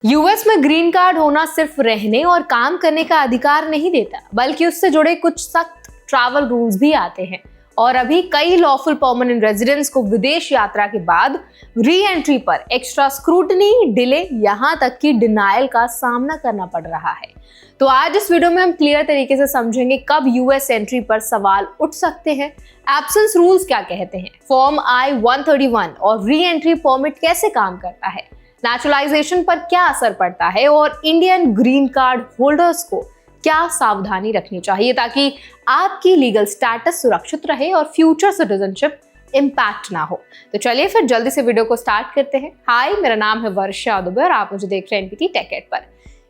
US में green card होना सिर्फ रहने और काम करने का अधिकार नहीं देता, बल्कि उससे जुड़े कुछ सख्त ट्रैवल रूल्स भी आते हैं। और अभी कई लॉफुल परमानेंट रेजिडेंट्स को विदेश यात्रा के बाद री एंट्री पर एक्स्ट्रा स्क्रूटनी, डिले, यहाँ तक कि डिनायल का सामना करना पड़ रहा है। तो आज इस वीडियो में हम क्लियर तरीके से समझेंगे कब यूएस एंट्री पर सवाल उठ सकते हैं, एब्सेंस रूल्स क्या कहते हैं, फॉर्म I-131 और री एंट्री परमिट कैसे काम करता है, नेचुरलाइजेशन पर क्या असर पड़ता है और इंडियन ग्रीन कार्ड होल्डर्स को क्या सावधानी रखनी चाहिए ताकि आपकी लीगल स्टेटस सुरक्षित रहे और फ्यूचर सिटीजनशिप इम्पैक्ट ना हो। तो चलिए फिर जल्दी से वीडियो को स्टार्ट करते हैं। हाय, मेरा नाम है वर्षा दुबे और आप मुझे देख रहे हैं एनपीटी टेक एड पर।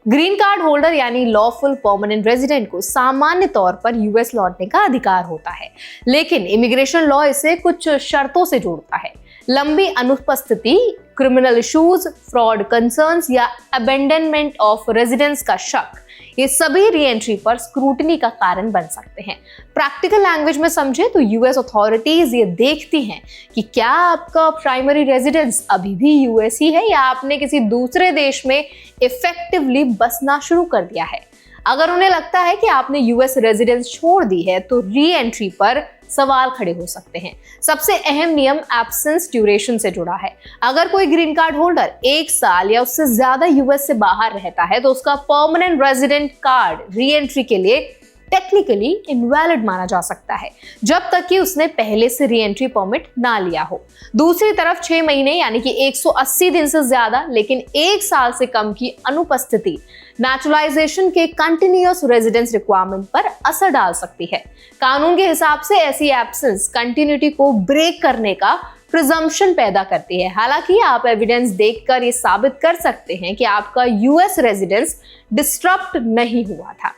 ग्रीन कार्ड होल्डर यानी लॉफुल परमानेंट रेजिडेंट को सामान्य तौर पर यूएस लौटने का अधिकार होता है, लेकिन इमिग्रेशन लॉ इसे कुछ शर्तों से जोड़ता है। लंबी अनुपस्थिति, क्रिमिनल इश्यूज, फ्रॉड कंसर्न्स या अबेंडनमेंट ऑफ रेजिडेंस का शक, ये सभी री एंट्री पर स्क्रूटनी का कारण बन सकते हैं। प्रैक्टिकल लैंग्वेज में समझे तो यूएस अथॉरिटीज ये देखती हैं कि क्या आपका प्राइमरी रेजिडेंस अभी भी यूएस ही है या आपने किसी दूसरे देश में इफेक्टिवली बसना शुरू कर दिया है। अगर उन्हें लगता है कि आपने यूएस रेजिडेंस छोड़ दी है तो री एंट्री पर सवाल खड़े हो सकते हैं। सबसे अहम नियम एब्सेंस ड्यूरेशन से जुड़ा है। अगर कोई ग्रीन कार्ड होल्डर 1 साल या उससे ज्यादा यूएस से बाहर रहता है तो उसका permanent resident card re entry के लिए टेक्निकली इनवैलिड माना जा सकता है जब तक कि उसने पहले से री एंट्री परमिट ना लिया हो। दूसरी तरफ 6 महीने यानी कि 180 दिन से ज्यादा लेकिन 1 साल से कम की अनुपस्थिति नेचुरलाइजेशन के कंटिन्यूअस रेजिडेंस रिक्वायरमेंट पर असर डाल सकती है। कानून के हिसाब से ऐसी एब्सेंस कंटिन्यूटी को ब्रेक करने का प्रिजम्पशन पैदा करती है। हालांकि आप एविडेंस देखकर ये साबित कर सकते हैं कि आपका यूएस रेजिडेंस डिस्टर्ब नहीं हुआ था।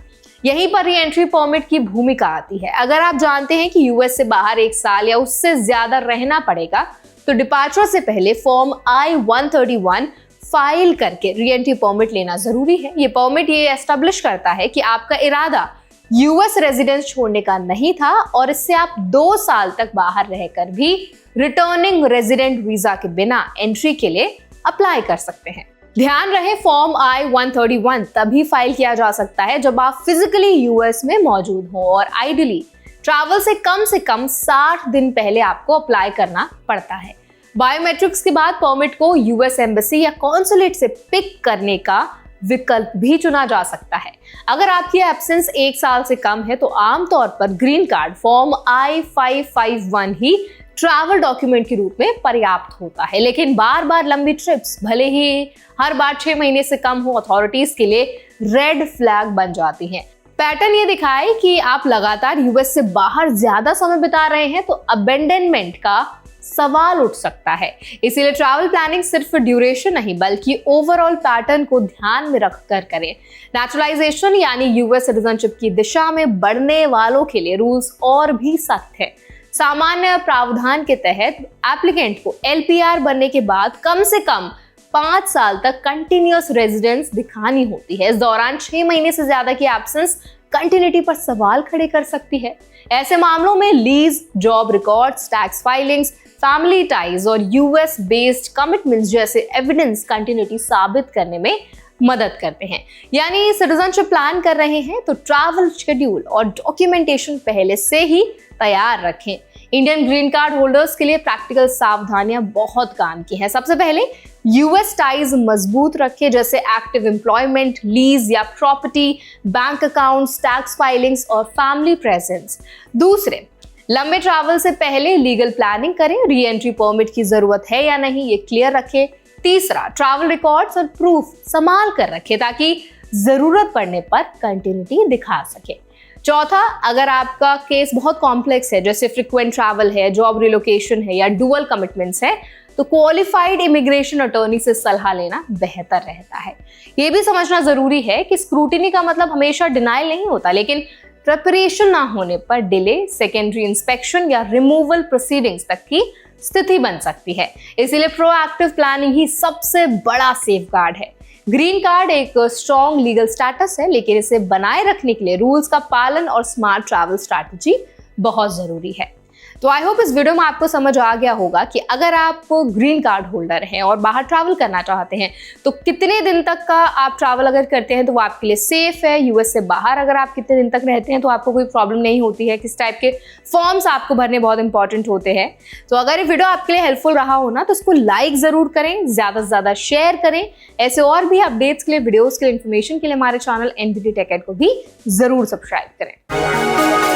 यहीं पर री एंट्री परमिट की भूमिका आती है। अगर आप जानते हैं कि यूएस से बाहर 1 साल या उससे ज्यादा रहना पड़ेगा तो डिपार्चर से पहले फॉर्म I-131 फाइल करके री एंट्री परमिट लेना जरूरी है। ये परमिट ये एस्टेब्लिश करता है कि आपका इरादा यूएस रेजिडेंस छोड़ने का नहीं था और इससे आप 2 साल तक बाहर रहकर भी रिटर्निंग रेजिडेंट वीजा के बिना एंट्री के लिए अप्लाई कर सकते हैं। ध्यान रहे, फॉर्म I-131 तभी फाइल किया जा सकता है जब आप फिजिकली यूएस में मौजूद हो और आइडियली ट्रैवल से कम 60 दिन पहले आपको अप्लाई करना पड़ता है। बायोमेट्रिक्स के बाद परमिट को यूएस एम्बेसी या कॉन्सुलेट से पिक करने का विकल्प भी चुना जा सकता है। अगर आपकी एब्सेंस 1 साल से कम है तो आमतौर पर ग्रीन कार्ड फॉर्म I-551 ही ट्रैवल डॉक्यूमेंट के रूप में पर्याप्त होता है, लेकिन बार बार लंबी ट्रिप्स भले ही हर बार 6 महीने से कम हो अथॉरिटीज के लिए रेड फ्लैग बन जाती हैं। पैटर्न ये दिखाए कि आप लगातार यूएस से बाहर ज्यादा समय बिता रहे हैं तो अबेंडनमेंट का सवाल उठ सकता है। इसीलिए ट्रैवल प्लानिंग सिर्फ ड्यूरेशन नहीं बल्कि ओवरऑल पैटर्न को ध्यान में रखकर करें। नेचुरलाइजेशन यानी यूएस सिटीजनशिप की दिशा में बढ़ने वालों के लिए रूल्स और भी सख्त है। सामान्य प्रावधान के तहत एप्लीकेंट को LPR बनने के बाद कम से कम 5 साल तक कंटिन्यूअस रेजिडेंस दिखानी होती है। इस दौरान 6 महीने से ज्यादा की एब्सेंस कंटिन्यूटी पर सवाल खड़े कर सकती है। ऐसे मामलों में lease, job records, tax filings, family ties और यूएस बेस्ड कमिटमेंट्स जैसे एविडेंस कंटिन्यूटी साबित करने में मदद करते हैं। यानी सिटीजनशिप प्लान कर रहे हैं तो ट्रैवल शेड्यूल और डॉक्यूमेंटेशन पहले से ही तैयार रखें। इंडियन ग्रीन कार्ड होल्डर्स के लिए प्रैक्टिकल सावधानियां बहुत काम की हैं। सबसे पहले यूएस टाइज मजबूत रखें, जैसे एक्टिव एम्प्लॉयमेंट, लीज या property, bank accounts, tax filings और फैमिली प्रेजेंस। दूसरे, लंबे ट्रैवल से पहले लीगल प्लानिंग करें, री एंट्री परमिट की जरूरत है या नहीं ये क्लियर रखें। तीसरा, ट्रैवल रिकॉर्ड्स और प्रूफ संभाल कर रखें ताकि जरूरत पड़ने पर कंटिन्यूटी दिखा सके। चौथा, अगर आपका केस बहुत कॉम्प्लेक्स है जैसे फ्रीक्वेंट ट्रैवल है, जॉब रिलोकेशन है या डुअल कमिटमेंट्स है तो क्वालिफाइड इमिग्रेशन अटॉर्नी से सलाह लेना बेहतर रहता है। ये भी समझना जरूरी है कि स्क्रूटिनी का मतलब हमेशा डिनायल नहीं होता, लेकिन प्रिपरेशन ना होने पर डिले, सेकेंडरी इंस्पेक्शन या रिमूवल प्रोसीडिंग्स तक की स्थिति बन सकती है। इसीलिए प्रोएक्टिव प्लानिंग ही सबसे बड़ा सेफगार्ड है। ग्रीन कार्ड एक स्ट्रॉन्ग लीगल स्टेटस है, लेकिन इसे बनाए रखने के लिए रूल्स का पालन और स्मार्ट ट्रैवल स्ट्रैटेजी बहुत जरूरी है। तो आई होप इस वीडियो में आपको समझ आ गया होगा कि अगर आप ग्रीन कार्ड होल्डर हैं और बाहर ट्रैवल करना चाहते हैं तो कितने दिन तक का आप ट्रैवल अगर करते हैं तो वो आपके लिए सेफ है। यूएस से बाहर अगर आप कितने दिन तक रहते हैं तो आपको कोई प्रॉब्लम नहीं होती है, किस टाइप के फॉर्म्स आपको भरने बहुत इंपॉर्टेंट होते हैं। तो अगर ये वीडियो आपके लिए हेल्पफुल रहा हो ना तो उसको लाइक जरूर करें, ज्यादा से ज्यादा शेयर करें। ऐसे और भी अपडेट्स के लिए, वीडियोस के लिए, इन्फॉर्मेशन के लिए हमारे चैनल एनबीटी टेक एड को भी जरूर सब्सक्राइब करें।